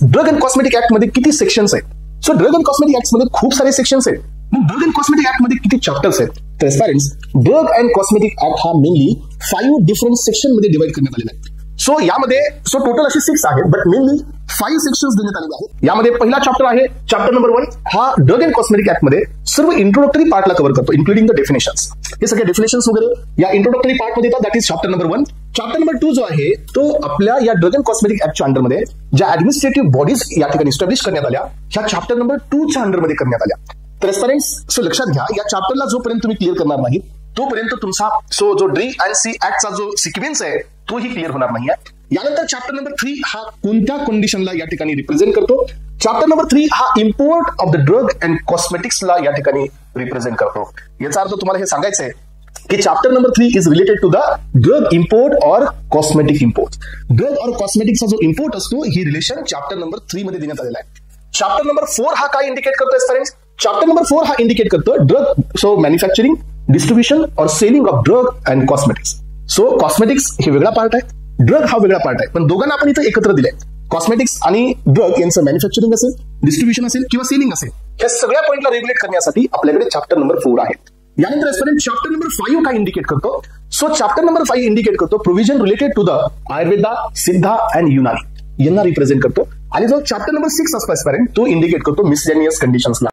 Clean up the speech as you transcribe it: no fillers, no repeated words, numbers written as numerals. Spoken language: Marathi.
ड्रग अँड कॉस्मेटिक ऍक्ट मध्ये किती सेक्शन्स आहेत? So drug and cosmetic act मध्ये खूप सारे सेक्शन्स आहेत. मग ड्रग अँड कॉस्मेटिक ऍक्ट मध्ये किती चॅप्टर्स आहेत? तर parents, drug and cosmetic act हा मेनली 5 डिफरंट सेक्शन मध्ये डिवाइड करण्यात आलेला आहे. सो यामध्ये टोटल असे 6 आहेत, बट मेनली 5 सेक्शन्स देण्यात आलेले आहेत. यामध्ये पहिला चॅप्टर आहे चॅप्टर नंबर 1. हा ड्रग अँड कॉस्मेटिक ऍक्ट मध्ये सर्व इंट्रोडक्टरी पार्टला कव्हर करतो, इन्क्लुडिंग द डेफिनेशन्स. हे सगळे डेफिनेशन्स वगैरे या इंट्रोडक्टरी पार्ट मध्ये येतात. That is chapter number 1. Chapter number 2 जो आहे तो आपल्या या ड्रग अँड कॉस्मेटिक ऍक्टच्या अंडरमध्ये ज्या ऍडमिनिस्ट्रेटिव्ह बॉडीज या ठिकाणी इस्टॅब्लिश करण्यात आल्या, ह्या चॅप्टर नंबर 2 च्या अंडरमध्ये करण्यात आल्या. तर पेरेंट्स, सो लक्षात घ्या, या चॅप्टरला जोपर्यंत तुम्ही क्लिअर करणार नाही तोपर्यंत तुमचा जो ड्रिंक अँड सी ऍक्टचा जो सिक्वेन्स आहे तोही क्लिअर होणार नाही. यानंतर चॅप्टर नंबर 3 हा कोणत्या कंडिशनला या ठिकाणी रिप्रेझेंट करतो? चॅप्टर नंबर 3 हा import of the drug and कॉस्मेटिक्सला या ठिकाणी रिप्रेझेंट करतो. याचा अर्थ तुम्हाला हे सांगायचं आहे की chapter number 3 is related to the drug import और कॉस्मेटिक इम्पोर्ट. ड्रग और कॉस्मेटिक्सचा जो इम्पोर्ट असतो ही रिलेशन चॅप्टर नंबर 3 मध्ये देण्यात आलेला आहे. चॅप्टर नंबर 4 हा काय इंडिकेट करतोय फ्रेंड्स? चॅप्टर नंबर 4 हा इंडिकेट करतो ड्रग मॅन्युफॅक्चरिंग, डिस्ट्रीब्युशन और selling of drug and cosmetics. So cosmetics हे वेगळा पार्ट आहे, ड्रग हा वेगळा पार्ट आहे, पण दोघांना आपण इथे एकत्र दिलंय. कॉस्मेटिक्स आणि ड्रग यांचं मॅन्युफॅक्चरिंग असेल, डिस्ट्रीब्युशन असेल किंवा सेलिंग असेल, या सगळ्या पॉईंटला रेग्युलेट करण्यासाठी आपल्याकडे चॅप्टर नंबर 4 आहे. यानंतर चॅप्टर नंबर 5 काय इंडिकेट करतो? सो चॅप्टर नंबर 5 इंडिकेट करतो provision related to the Ayurveda, Siddha and Unani यांना रिप्रेझेंट करतो. आणि जो चॅप्टर नंबर 6 असतो तो इंडिकेट करतो मिसलेनियस कंडिशन्सला.